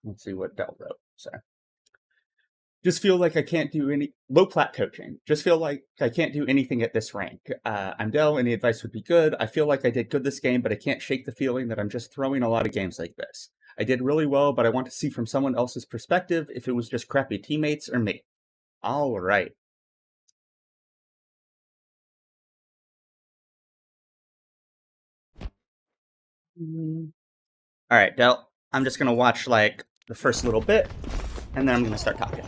Let's see what Del wrote. So, just feel like I can't do any low plat coaching. Just feel like I can't do anything at this rank. I'm Del. Any advice would be good. I feel like I did good this game, but I can't shake the feeling that I'm just throwing a lot of games like this. I did really well, but I want to see from someone else's perspective if it was just crappy teammates or me. All right. All right, Del. I'm just gonna watch like the first little bit, and then I'm gonna start talking.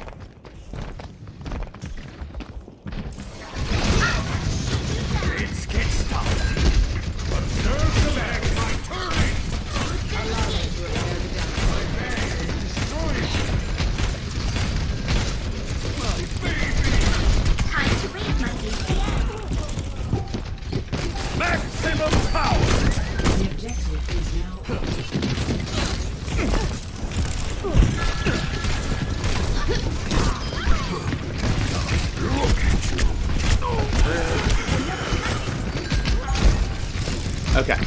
Okay.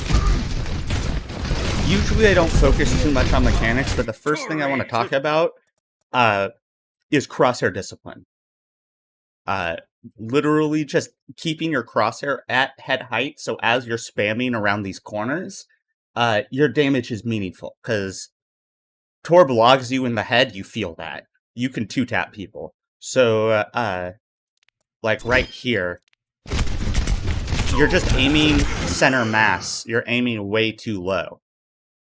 Usually I don't focus too much on mechanics, but the first thing I want to talk about is crosshair discipline. Literally just keeping your crosshair at head height, so as you're spamming around these corners, your damage is meaningful, because Torb logs you in the head, you feel that. You can 2-tap people. So, like right here, you're just aiming center mass. You're aiming way too low.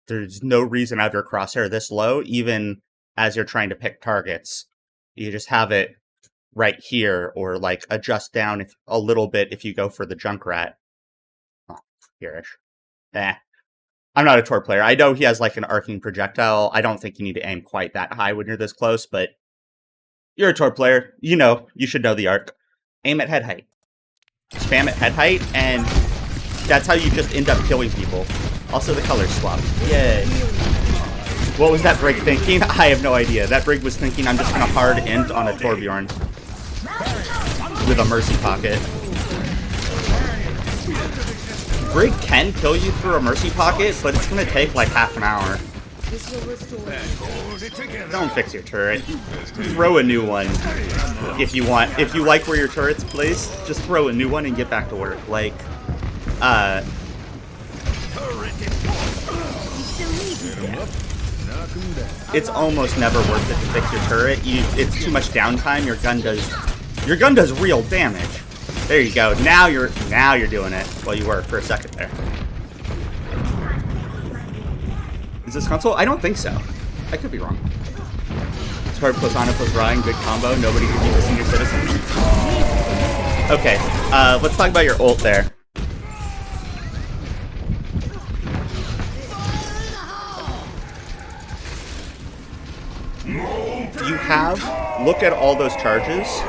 There's no reason to have your crosshair this low, even as you're trying to pick targets. You just have it right here, or like adjust down a little bit if you go for the Junkrat. Oh, here-ish. I'm not a Torb player. I know he has like an arcing projectile. I don't think you need to aim quite that high when you're this close, but you're a Torb player. You know, you should know the arc. Aim at head height. Spam at head height, and that's how you just end up killing people. Also, the colors swap. Yay. What was that Brig thinking? I have no idea. That Brig was thinking I'm just going to hard end on a Torbjorn with a Mercy Pocket. Brig can kill you through a Mercy Pocket, but it's going to take like half an hour. Don't fix your turret. Throw a new one if you want. If you like where your turret's placed, just throw a new one and get back to work. Like, it's almost never worth it to fix your turret. It's too much downtime. Your gun does real damage. There you go. Now you're doing it. Well, you were for a second there. Is this console? I don't think so. I could be wrong. Torb plus Ana plus Ryan, good combo. Nobody can beat the senior citizen. Okay, let's talk about your ult there. Look at all those charges,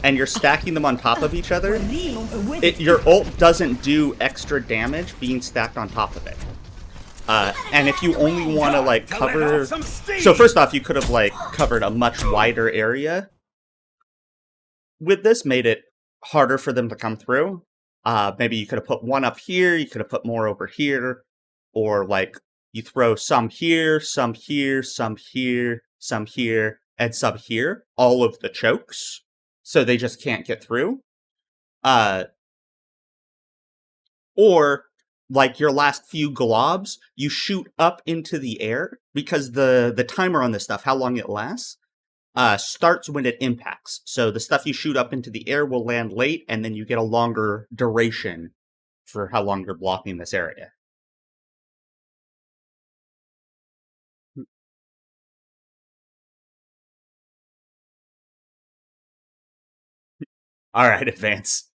and you're stacking them on top of each other. Your ult doesn't do extra damage being stacked on top of it. And if you only want to, like, cover... So first off, you could have, like, covered a much wider area. With this, made it harder for them to come through. Maybe you could have put one up here, you could have put more over here. Or, like, you throw some here, some here, some here, some here, and some here. All of the chokes. So they just can't get through. Or... like your last few globs, you shoot up into the air, because the timer on this stuff, how long it lasts, starts when it impacts. So the stuff you shoot up into the air will land late, and then you get a longer duration for how long you're blocking this area. Alright, Advance.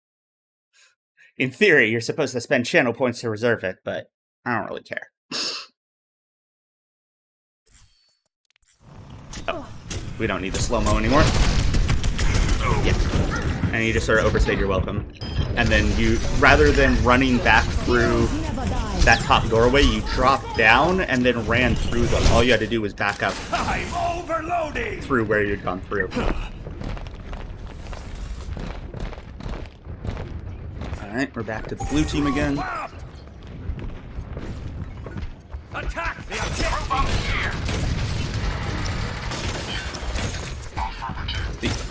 In theory, you're supposed to spend channel points to reserve it, but I don't really care. Oh, we don't need the slow-mo anymore. Yeah. And you just sort of overstayed your welcome. And then you, rather than running back through that top doorway, you dropped down and then ran through them. All you had to do was back up through where you'd gone through. Alright, we're back to the blue team again. Attack the objective!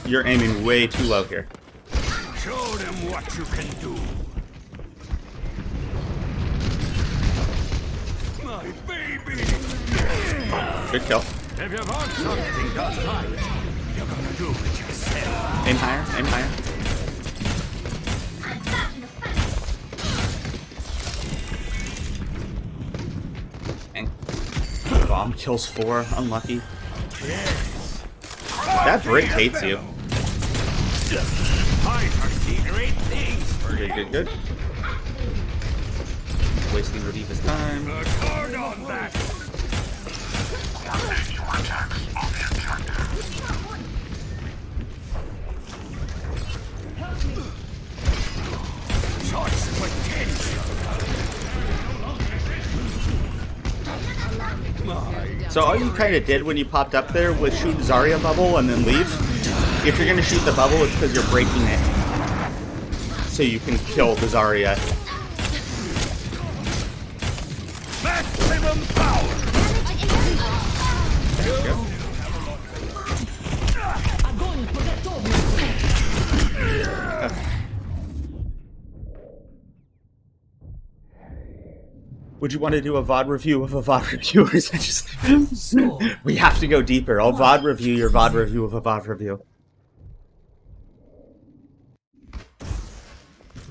You're aiming way too low here. Show them what you can do. My baby. Good kill. If you want something done right, you're gonna do it yourself. Aim higher, aim higher. Dang. Bomb kills 4, unlucky. Yes. That brick hates you. I foresee great things for Good, good, good. Wasting Rediva's time. Record on that. Such potential. So all you kind of did when you popped up there was shoot Zarya bubble and then leave. If you're going to shoot the bubble, it's because you're breaking it. So you can kill the Zarya. Maximum power. There you go. Would you want to do a VOD review of a VOD review? Or is that just... We have to go deeper. I'll VOD review your VOD review of a VOD review.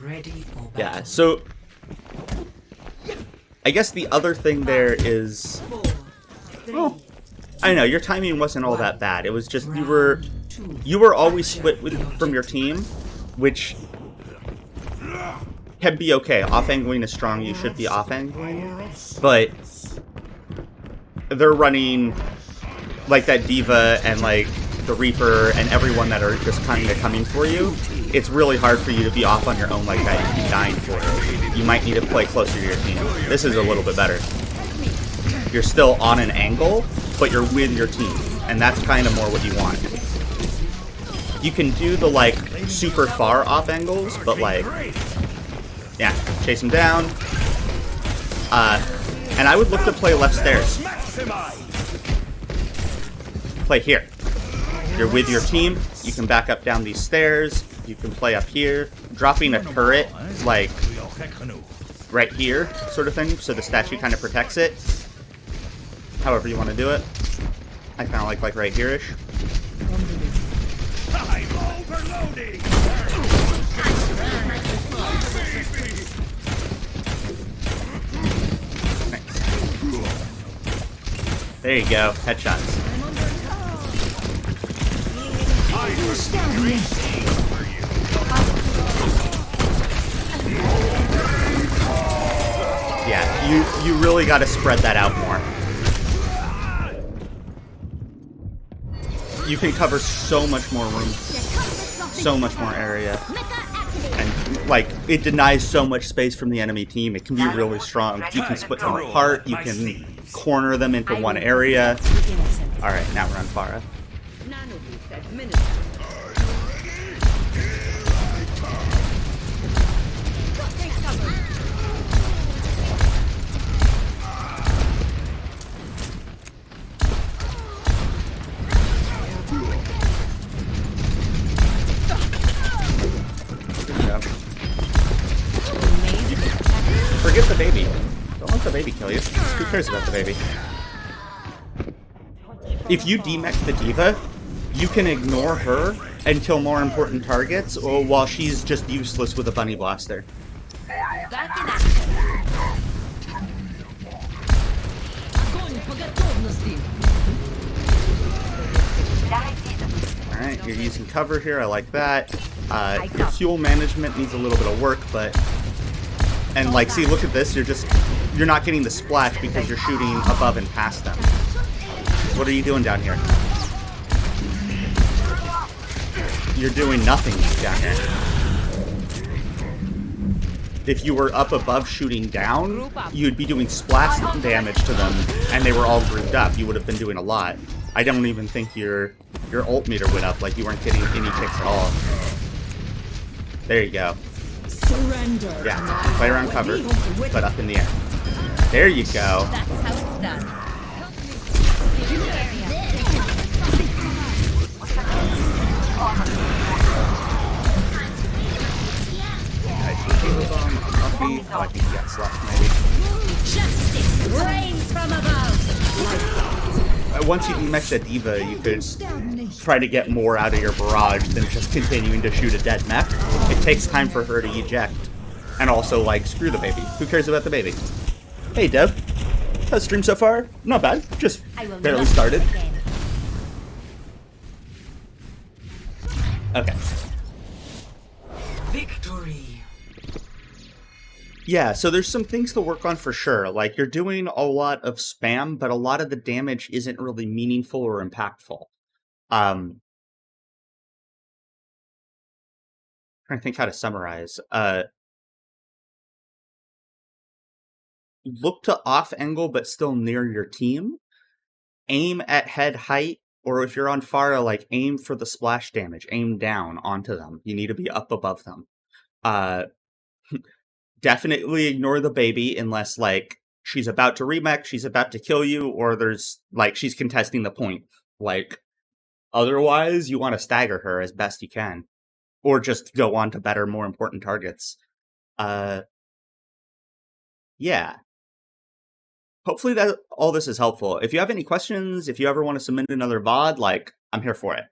Ready for battle. Yeah, so... I guess the other thing there is... 4, 3, Well, I know, your timing wasn't all that bad. It was just you were always split from your team, which can be okay. Off-angling is strong, you should be off-angling. But they're running like that D.Va and like the Reaper and everyone that are just kind of coming for you. It's really hard for you to be off on your own like that and be dying for it. You might need to play closer to your team. This is a little bit better. You're still on an angle, but you're with your team. And that's kind of more what you want. You can do the like super far off angles, but like, yeah, chase him down. And I would look to play left stairs. Play here. You're with your team. You can back up down these stairs. You can play up here. Dropping a turret, like, right here, sort of thing, so the statue kind of protects it. However you want to do it. I kind of like right here-ish. I'm overloading. Nice. There you go. Headshots. Yeah, you really got to spread that out more. You can cover so much more room, so much more area, and like it denies so much space from the enemy team. It can be really strong. You can split them apart. You can corner them into one area. All right, now we're on Pharah. Forget the baby. Don't let the baby kill you. Who cares about the baby? If you demech the D.Va, you can ignore her and kill more important targets, or while she's just useless with a bunny blaster. Alright, you're using cover here, I like that. Your fuel management needs a little bit of work, but... And like, see, look at this, you're not getting the splash because you're shooting above and past them. What are you doing down here? You're doing nothing down here. If you were up above shooting down, you'd be doing splash damage to them, and they were all grouped up. You would have been doing a lot. I don't even think your ult meter went up, like you weren't getting any kicks at all. There you go. Surrender. Yeah, play around cover, but up in the air. There you go. That's how it's done. once you demech a diva, you could try to get more out of your barrage than just continuing to shoot a dead mech. It takes time for her to eject. And also, like, screw the baby. Who cares about the baby? Hey, Dev. How's stream so far? Not bad. Just barely started. Okay. Victory. Yeah, so there's some things to work on for sure. Like, you're doing a lot of spam, but a lot of the damage isn't really meaningful or impactful. Trying to think how to summarize. Look to off angle, but still near your team. Aim at head height, or if you're on Pharah, like, aim for the splash damage. Aim down onto them. You need to be up above them. Definitely ignore the baby unless, like, she's about to remech, she's about to kill you, or there's, like, she's contesting the point. Like, otherwise, you want to stagger her as best you can. Or just go on to better, more important targets. Yeah. Hopefully that all this is helpful. If you have any questions, if you ever want to submit another VOD, like, I'm here for it.